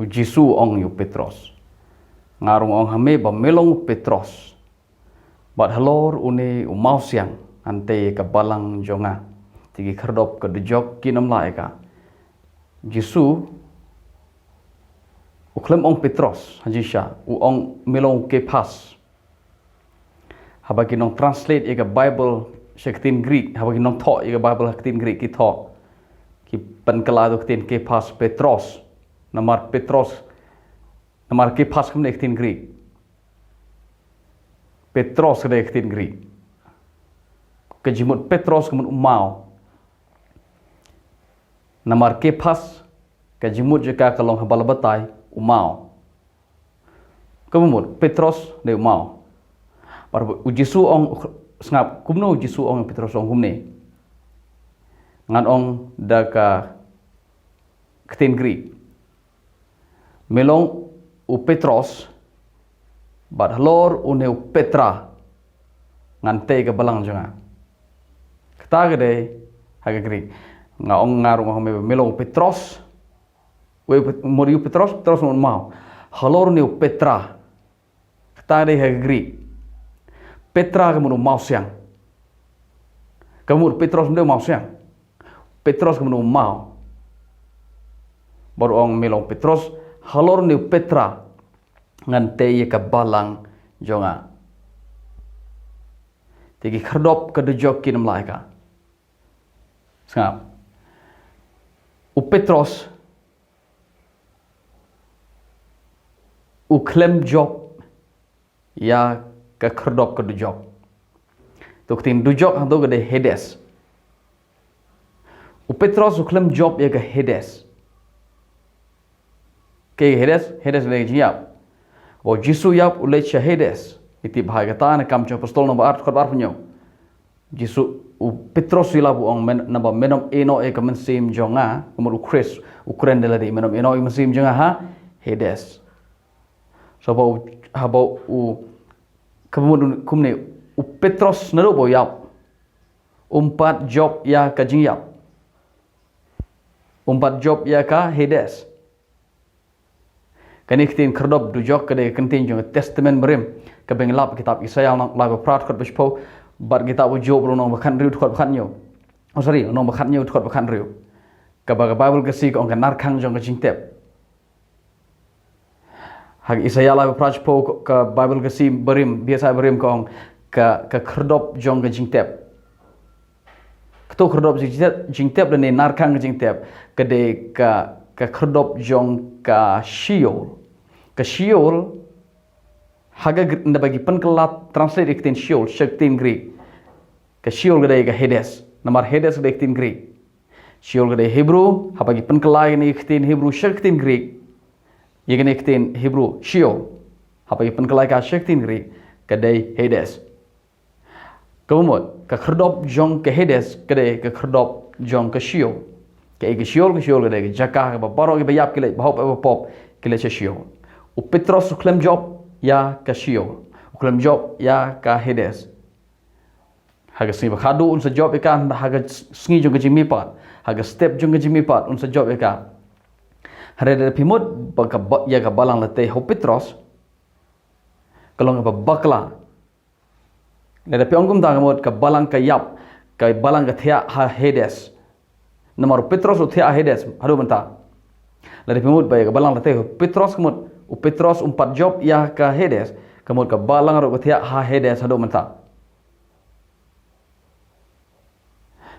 Jisu ong yu Petros. Ngarung ong hame ba melong Petros. Bat halor une mawsiang ante ka balang jonga. Tigi kerdop ke dejok kinam la eka. Jisu uklem ong Petros hajisha ong melong ke pas. Habagi nong translate eka Bible syaktin Greek, habagi nong tho eka Bible syaktin Greek ki tho. Ki penkelado ktin ke pas Petros. Namar Petros. Namar ke pas kemne ktin Greek. Petros kena ktin Greek. Kejimut Petros kemut umau. Namar ke pas kejimut jika kalong habal batai umau. Kemut Petros de umau. Par Jisu ong ngap kumno Jisu ong Petros ong kumne. Ngan ong daka ktin Greek. Melong u Petros bat halor une u Petra ngante ke balang jonga. Kata gede haga Greek. Nga ong ngarung ong melong Petros. We moriu Petros Petros mon mau. Halor une u Petra. Kata gede haga Greek. Petra kemun mawsiang. Kemun Petros mende mawsiang. Petros kemun mau. Baru ong melong Petros halor ni Petra ngante ye ka balang jonga. Tigi kerdop ke dejok kinam laika. Sengap. U Petros u klem job ya ke kerdop ke dejok. Tuk tin dejok hantu ke de Hades. U Petros u klem job ya ke Hades. Ke Hades le jiap. O Jisu yap ulai cha Hades. Iti bahaya kata na kam cha apostol nomor 8 khotbar punyo. Jisu u Petros silabu ong namba menom eno e kamensim jonga, umur u Chris Ukren de ladi menom eno e mensim jonga ha Hades. So habau u kemudian kumne u Petros nero bo yap. Umpat job ya ka jingyap. Umpat job ya ka Hades. Kani kitin kerdop dujok kade kentin jong testament berim kabeng lap kitab Isaya lagu prat khot bespo bar kitab Job nong bakhan riu khot bakhan nyo. Oh sorry nong bakhan nyo khot bakhan riu. Kabaga Bible kasi ko nar khang jong jingtep. Hag Isaya lagu prat po ka Bible kasi berim biasa berim ko ka kerdop jong jingtep. Kto kerdop jingtep dan nar khang jingtep kade ka kerdop jong ka Sheol. Ka Sheol haga nda bagi penkelat translate iktin Sheol syaktin Greek. Ka Sheol gede ka Hades. Namar Hades gede iktin Greek. Sheol gede Hebrew ha bagi penkelai ni iktin Hebrew syaktin Greek. Ye gede iktin Hebrew Sheol. Ha bagi penkelai ka syaktin Greek gede Hades. Kemudian ka kerdop jong ka Hades gede ka kerdop jong ka Sheol. Ke Sheol gede jakah ke baro ke bayap kile bahop pop kile Sheol. U Petros uklem job ya ka Sheol. Uklem job ya ka Hades. Haga sini bakhadu unsa job ikan haga sngi jong ke jimipat. Haga step jong ke jimipat unsa job ikan. Harada pimut baka ya ka balang late ho Petros. Kalau ngapa bakla. Nada pi ongkum ta ngamot ka balang ka yap ka balang ka thia ha Hades. Nomor Petros uthia Hades hadu menta. Lari pimut bay ka balang late Petros kemut u Petros umpat job ya ka Hades kemut ka balang ro uthia ha Hades hadu menta.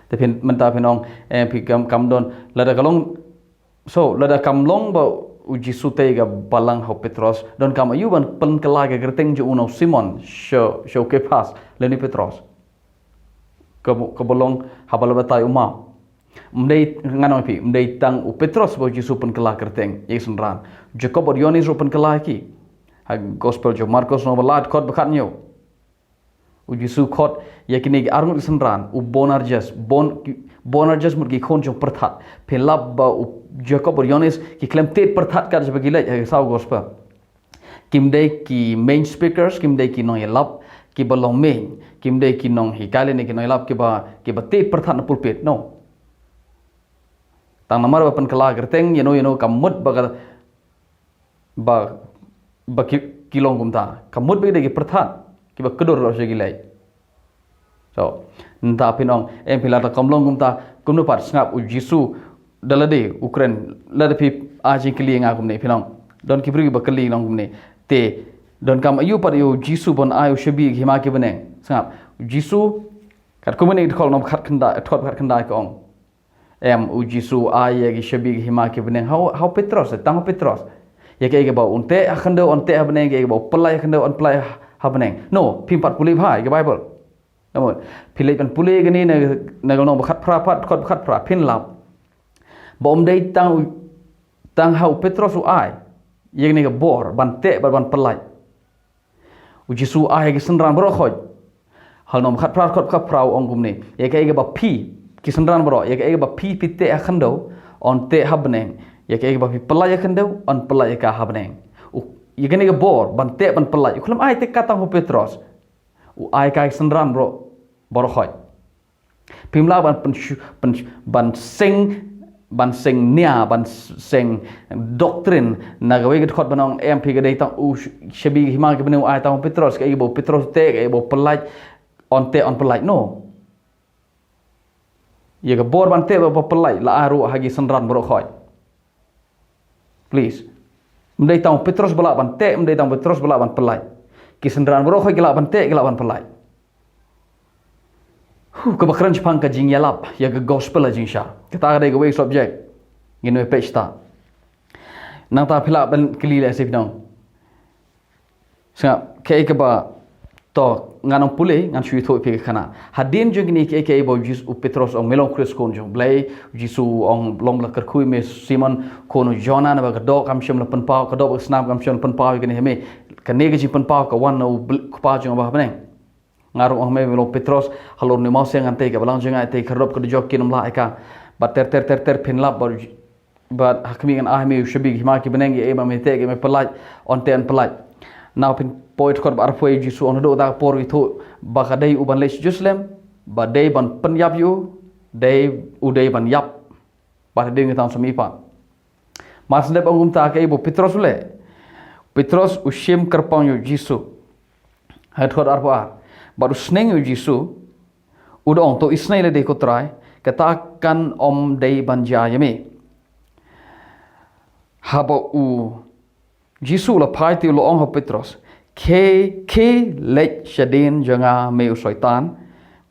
Tapi menta pinong pi kam don lada kalong so lada kamlong ba uji sute ga balang ho Petros don kam ayuban pen kelaga gerteng jo uno Simon show ke pas leni Petros. Ke bolong habal batai umam. Mdei nganong pi mdei tang u Petros bo Jisu pen kela kerteng yesun ran Jacob or Yonis ro pen kela ki ha gospel jo Marcos no balat khot bakhat nyo u Jisu khot yakini arngut yesun ran u Bonarjas murgi khon jo perthat pelab ba u Jacob or Yonis ki klem tet perthat kar sebagai lek ha saw gospel kimdei ki main speakers kimdei ki no yelap ki balong main kimdei ki nong hikale ne ki no yelap ki ba tet perthat na pulpit no. Tang namar bapan kela gerteng you know kamut baga ba kilong kumta kamut be de perthan ki ba kedor ro segilai so nta pinong em pila ta kamlong kumta kumno pat snap u Jisu dalade Ukraine lada pi aji kli nga kumne pinong don ki bri ba kli nong kumne te don kam ayu pat yo Jisu bon ayu shabi hima ki beneng snap Jisu kat kumne khol nom khat khanda thot khat khanda ko ong em u Jisu ay gi shabi hima ki beneng how Petros tang Petros ya ke ba unte akhando onte habneng ke ba pelai akhando on pelai habneng no pimpat pulih bhai ke Bible namun pilih pan pulih gini na nong khat pra pat khat pra pin lap bom dei tang hau Petros u ai yang ni ke bor ban te ban pelai u Jisu ai ke senran bro khoj hal nom khat pra ong gumni ya ke ba pi ki senran bro ya ke ba pi te akhando on te habneng ya ke ba pi pelai akhando on pelai ka habneng u yegani ke bor ban te ban pelai ukhlam ai te katang hu Petros u ai kai senran bro khoj pimla ban sing nia ban sing doktrin na gawe get khot banong MP ke dei tang u shabi hima ke benu ai tang Petros ke bo Petros te ke bo pelai on pelai no ye ke bor ban te bo pelai la aru hagi senran bro khoj please mendai tang Petros bala ban te mendai tang Petros bala ban pelai ki senran bro khoj gela ban te gela ban pelai kebakaran Jepang ka jing yalap ya ke gospel la jing sha kita ada ke way subject ngin we page ta nang ta phila ban kli la sip nong sa ke ba to nganong pule ngan shui tho pe khana hadin jong ni ke bo Jisu Petros ong melong Chris kon jong blai Jisu ong long la khui me Simon kono Jona na ba ka do kam shim la pen pau ka do snap kam shim pen pau ke ni heme ka ne ge ji pen pau ka wan no pa jong ba beneng ngaru ong me melong Petros halor ni mawsiang ante ka balang jong ai te kharop ka jok kinum la eka ba ter pin lap ba hakmi ngan ah me shabi hima ki beneng e ba me te ke me pelai on ten pelai now pin poet kor bar foi Jisu on do da por itu ba ka dei uban les Jerusalem ba dei ban pen yap yu dei u dei ban yap ba dei ngi sami pa mas de bangum ta ke ibu Petros le Petros ushim kerpang yu Jisu hat kor arpa baru sneng yu Jisu udong to isnai le dei ko trai katakan om dei ban jayame haba u Jisu la pai ti lo ong ho Petros ke lech shadin janga meu soitan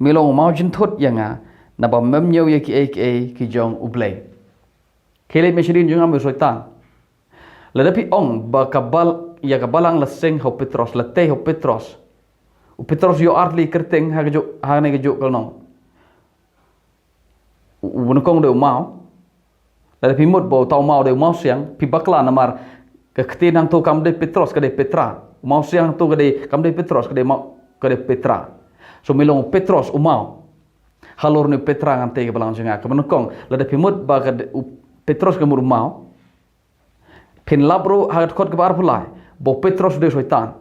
milong mau jin thot yanga na ba mem nyeu ye ki jong ublei ke lech me shadin janga meu soitan la dapi ong ba kabal ya kabalang la seng ho Petros la te ho Petros u Petros yo artli kerteng ha ne ge jo kalnong u bunukong de mau la dapi mut bo tau mau de mau siang pi bakla namar ke ketinang tu kam de Petros ke de Petra mawsiang tu ke de kam de Petros ke de Petra so milong Petros umau halor ni Petra ngante ke balang jenga ke menukong la de pimut ba ke Petros ke mur mau pin labro hagat khot ke bar pulai bo Petros de soitan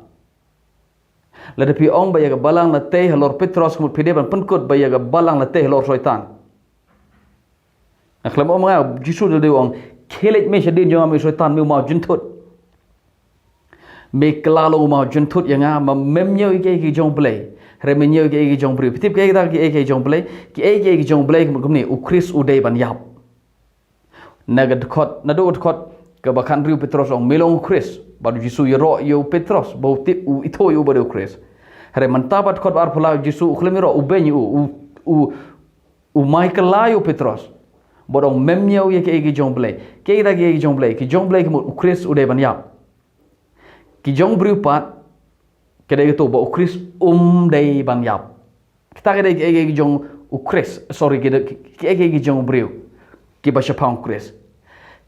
la de pi ong ba ya ke balang la te halor Petros mur pide ban penkut ba ya ke balang la te halor soitan aklam om nga Jisu de ong kelet me shadin jong am soitan mi mau juntut me klalo mau juntut yang ma memnyo ke jong play remenyo ke jong pri tip ke ta ke jong play ke jong play kum ni u Chris u dei ban yap nagad khot nadot khot ke bakhan riu Petros ong melong Chris baru Jisu yero yo Petros bo tip u ito yo baru Chris re mantabat khot bar pula Jisu khlemiro u benyu u Michael la yo Petros bodong memnyo ke jong play ke ta ke jong play ke u Chris u dei ban yap ki jong briupat kedai itu ba Chris dei ban yap kita kedai ke jong Chris sorry ke jong briu ki ba shapang Chris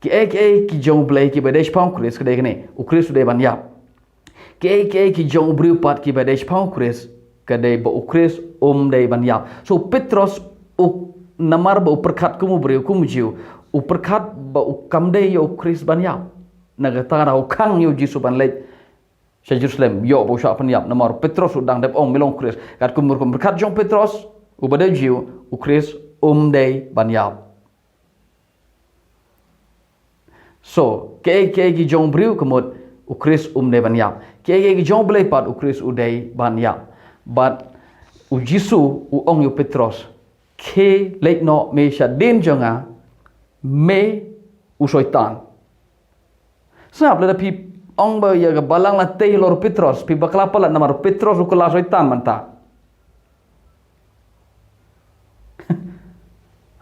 ki jong blai ki ba dei shapang Chris kedai ne Chris dei ban yap ki jong briupat ki ba dei shapang Chris kedai ba Chris dei ban yap so Petros namar ba perkat kumu briu kumu jiu perkat ba kam dei yo Chris ban yap nagatara kang yo Jisu ban lei Jerusalem yo bo sha pan yap namar Petros udang dep ong milong Chris kat kumur berkat jong Petros ubada jiu Chris dei ban yap so ke jong briu kemut Ukris de ban yap. Ke jong boleh pat ukris udai ban yap. But Jisu ong yu Petros ke lek no me sha din jonga me soitan. Sebab lada pi ong ba ya balang la te lor Petros pi bakla pala nama Petros ukula soitan manta.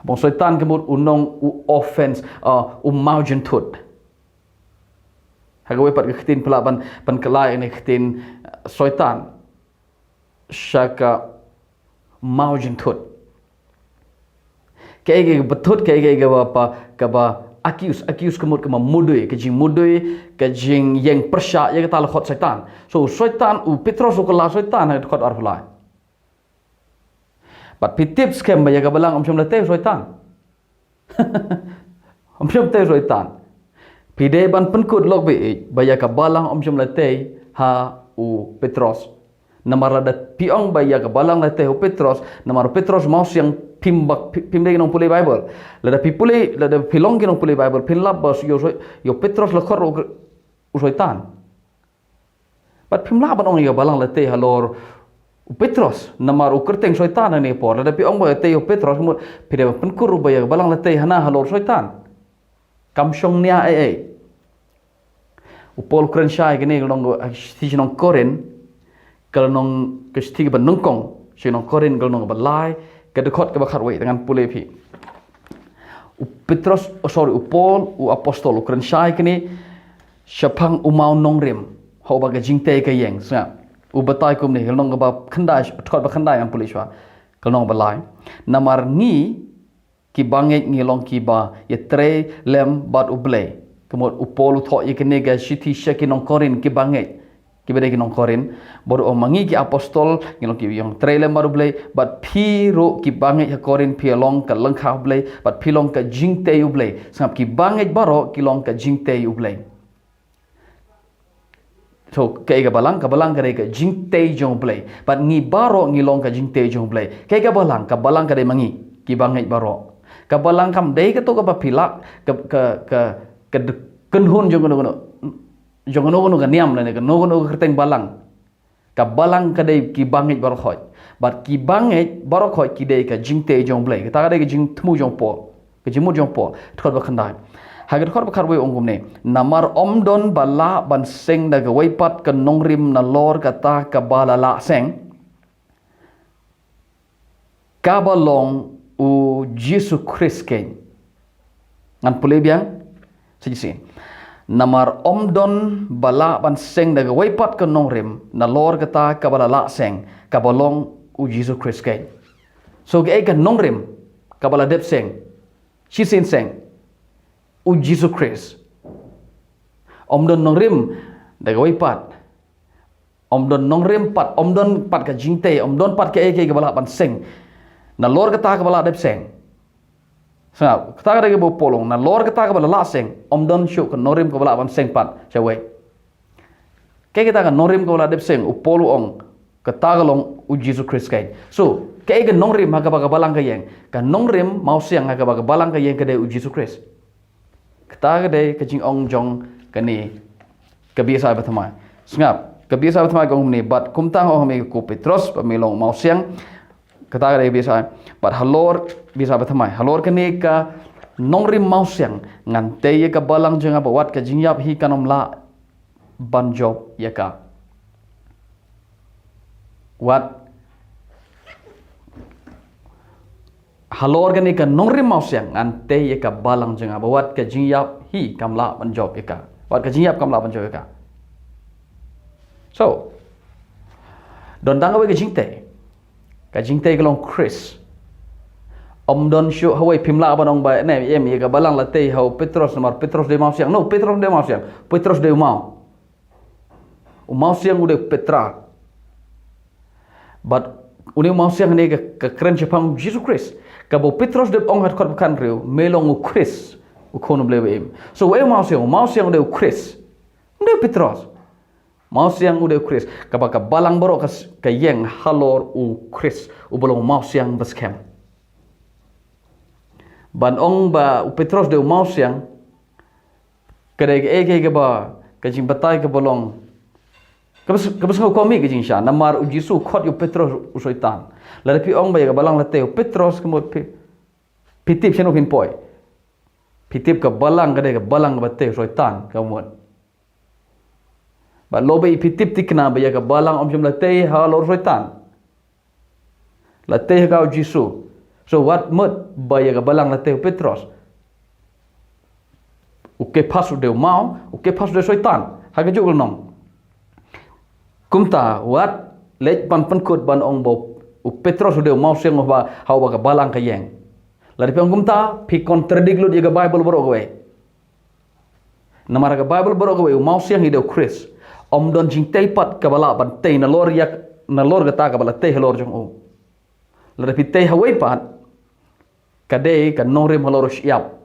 Bong soitan kemud unong offense mawsiang tut. Hagawe pat ketin pala pan kelai ni ketin soitan. Syaka mawsiang tut. Kaya betut kaya apa kaba accuse kemud kema mudui kejing yang persya yang kata lekot soitan. So soitan Petros ukula soitan lekot arfulai. But pitip scam baya ka balang om late soitan. Om te soitan. Pide ban penkut log be baya ka balang om late ha Petros. Namar ada piong baya ka balang late Petros, namar Petros mawsiang pimde nong pulih Bible. Lada pipulih lada pilong nong pulih Bible pinlap bos yo Petros lekor soitan. But pimlap ban ong ya balang late halor Petros namar ukerteng soitan ni por tapi ong ba te Petros mo pide penkur ba ya balang late hana halor soitan kamsyong nia upol kren syai gini long sti nong korin kalau nong ke sti ba nongkong si nong korin kalau nong ba lai ke dekot ke bakar we dengan pule pi Petros upol apostol kren syai gini syapang umau nongrim ho ba ga jingte ke yeng sa ubatai kum ni kelong ba khandai thot ba khandai ang puliswa kelong ba lai namar ni ki banget ngilong ki ba ye tre lem bat uble kemot upolu tho ye kene ga shiti shekinong korin ki banget ki bede kinong korin bodo mangi ki apostol ngilong ki yang tre lem bat uble bat pi ro ki banget ya korin pi long ka lengkha uble bat pi long ka jingte uble sangap ki banget baro ki long ka jingte uble. So kaya ka balang kare ka jingte jong play but ngi baro ngi long ka jingte jong play kaya ka balang kare mangi ki bangai baro ka balang kam dei ka to ka pilak ka kenhun jong no ka niam la ka no kerteng balang ka balang ka dei ki bangai baro khoi but ki bangai baro khoi ki dei ka jingte jong play ka dei ka jing thmu jong po ka jimu jong po thot ba khandai hagar khor bakar we ongum ne namar omdon bala ban seng da gawaipat ka nongrim na lor kata ka bala la seng ka balong Jisu Christ ken ngan pule biang siji namar omdon bala ban seng da gawaipat ka nongrim na lor kata ka bala la seng ka balong Jisu Christ ken so ge ka nongrim ka bala dep seng shisin seng Jisu Christ. Omdon nongrim dagawai pat. Omdon nongrim pat, omdon pat ka jingte, omdon pat ka eke bala pan seng. Na lor kata ka bala dep seng. Sa kata ka bo polong, na lor kata ka bala la seng, omdon syuk ka nongrim ka bala pan seng pat, syawai. Kaya kita ka nongrim ka bala dep seng, upolo ong kata ka long Jisu Christ kay. So, kaya ka nongrim ha ka balang ka yeng, ka nongrim mawsiang ha ka balang ka yeng ka de Jisu Christ. Kata gede kecing ong jong kani kebiasa bertema. Sengap kebiasa bertema kong ni bat kumtang oh me ko Petros pemilong mawsiang kata gede biasa bat halor bisa bertema. Halor kani ka nongrim mawsiang ngante ye ka balang jeng apa wat ka jingyap hi kanom la banjob ye ka. Wat halor gani ka nongrim mawsiang ante ye ka balang jeng abawat ka jingyap hi kamla banjob ye ka wat ka jingyap kamla banjob ye ka so don dang awe ka jingte long Chris don shu hawai pimla abanong ba ne em ye ka balang la te hau Petros namar Petros de mawsiang no Petros de mawsiang Petros de mawsiang ude Petra but uni mawsiang ne ka kren chapang Jesus Christ kabo Petros de ong hat kor kan reu melong Chris ukono blebe so we mawsiang de Chris de Petros mawsiang de Chris kaba ka balang boro ka yeng halor Chris bolong mawsiang baskem ban ong ba Petros de mawsiang kada eke ke ba ka kajing batai ke bolong kabus ngau komi kajing sha namar u Jisu khot yu Petros u soitan la pi ong ba ya balang la te Petros ke mo pitip cheno hin poi pitip ke balang ke balang ba te soitan ka mo ba lobe pitip tikna ba ya ke balang om jom la te halor soitan la te ka u Jisu so what mut ba ya ke balang la te Petros o que passo de mal, o que passo de soitan. Haga jugul nong. Kumta wat lech ban pankut ban ong bo o Petros de mawsiang ba hau ba balang ka yeng. Lari pe kumta pi contradict lu ga Bible boro we. Namara ga Bible boro we o mawsiang hi de Chris. Om don jing tei pat ka bala ban tei na lor ga ta ka bala tei halor jong o. Lari pi tei hawai pat ka dei ka nongrim halor siap.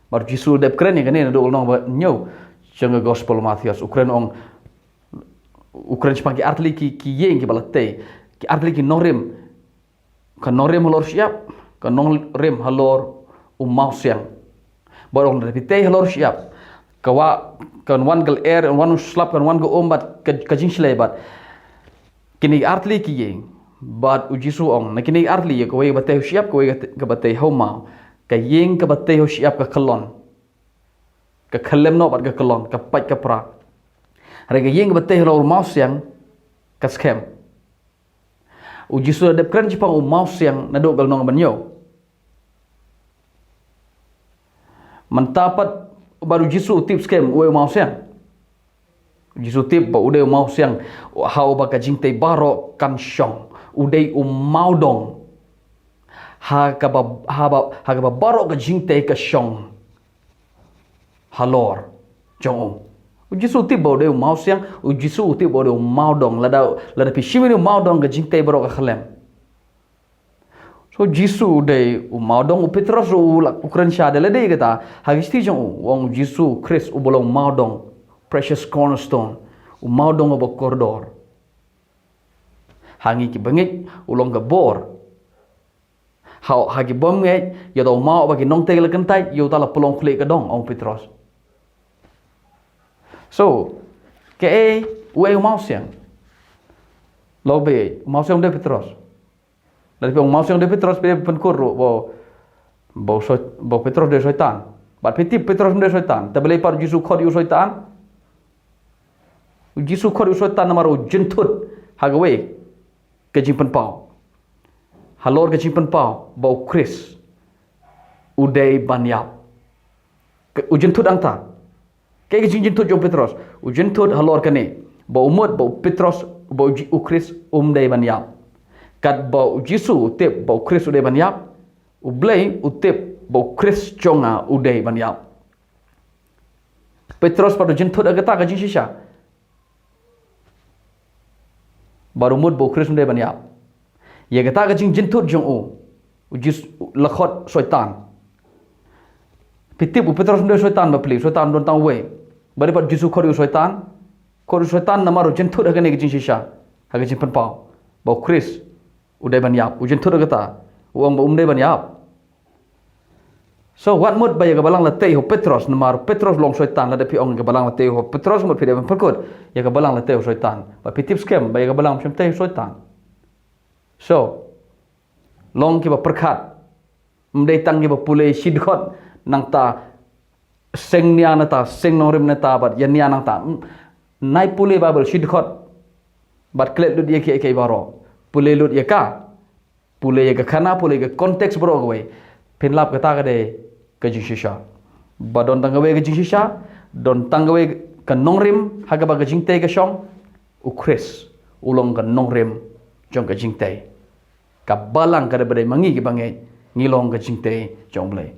Bar Jisu dep keren ya kene do nong ba nyo jang gospel Matius Ukraine ong Ukraine spaki artli ki yeng ki balate ki artli ki norim ka norim halor siap ka norim halor mawsiang barong repite halor siap ka wa kan wan gal air wan slap kan wan go ombat ka jing slebat kini artli ki yeng bat u Jisu ong na kini artli ya ko we bate siap ko we ka bate homa ka yeng ka bate ho siap ka kalon ka khalem no bat ka kalon ka pat ka pra re ka yeng ka bate ho mawsiang ka scam u Jisu de kran jipang u mawsiang na do gal nong banyo mantapat baru Jisu tip scam u mawsiang Jisu tip ba u de mawsiang hau ba ka jingtei baro kan shong u de maudong ha ka ba baro ka jingte ka shong halor jong u Jisu ti bo de mawsiang u Jisu ti bo de maudong la pi shimini maudong ka jingte baro ka khalem so Jisu de maudong u Petros u la ukran sha de la de kata hagisti jong wong Jisu Chris u bolong maudong precious cornerstone u maudong ba koridor hangi ki bangit ulong ka bor hau hagi bom nge ya do mau bagi nong te la kentai yo ta la pelong klik ka dong ong Petros so ke we mawsiang lobe mawsiang de Petros dari pong mawsiang de Petros pe penkur bo Petros de soitan bat petip Petros de soitan ta bele par Jisu khod yu soitan Jisu khod yu soitan namaro jentut hagawe ke jimpan pau halor ke jimpan pau bau Chris udai banyap ujen tut angta ke jing tut jom Petros ujen tut halor kane bau umut bau Petros bau Chris dai banyap kat bau Jisu tip bau Chris udai banyap ublei utip bau Chris jonga udai banyap Petros pada jentut agata ka jing shisha baru umut bau Chris udai banyap ya kata ka jing jentut jong u jis lakhot soitan pitip u Petros ndo soitan ba pli soitan don tang we bari pat Jisu khori soitan namaru jentut ka ne jing shisha ha ka jing pan pau ba Chris udai ban yap u jentut ka ta uang ba dai ban yap so what mut ba ya ka balang la te ho Petros namaru Petros long soitan la de pi ong ka balang la te ho Petros mut pi de ban perkut ya ka balang la te ho soitan ba pitip scam ba ya ka balang chim te soitan so long ki ba perkhat mdei tang ki ba pulei sidkhot nang ta seng nia na ta seng norim na ta bat yan nia nang ta nai pulei babel sidkhot bat klet lut ye ke baro pulei lut ye ka pulei ye ka khana pulei ka konteks bro gwe pinlap ka ta ka de ka jishisha ba don tang gwe ka jishisha don tang gwe ka nongrim ha ka ba ka jingte ka shong u Chris ulong ka nongrim jong ka jingte ka balang ka de mangi ki bangai ngilong ka jingte jong blai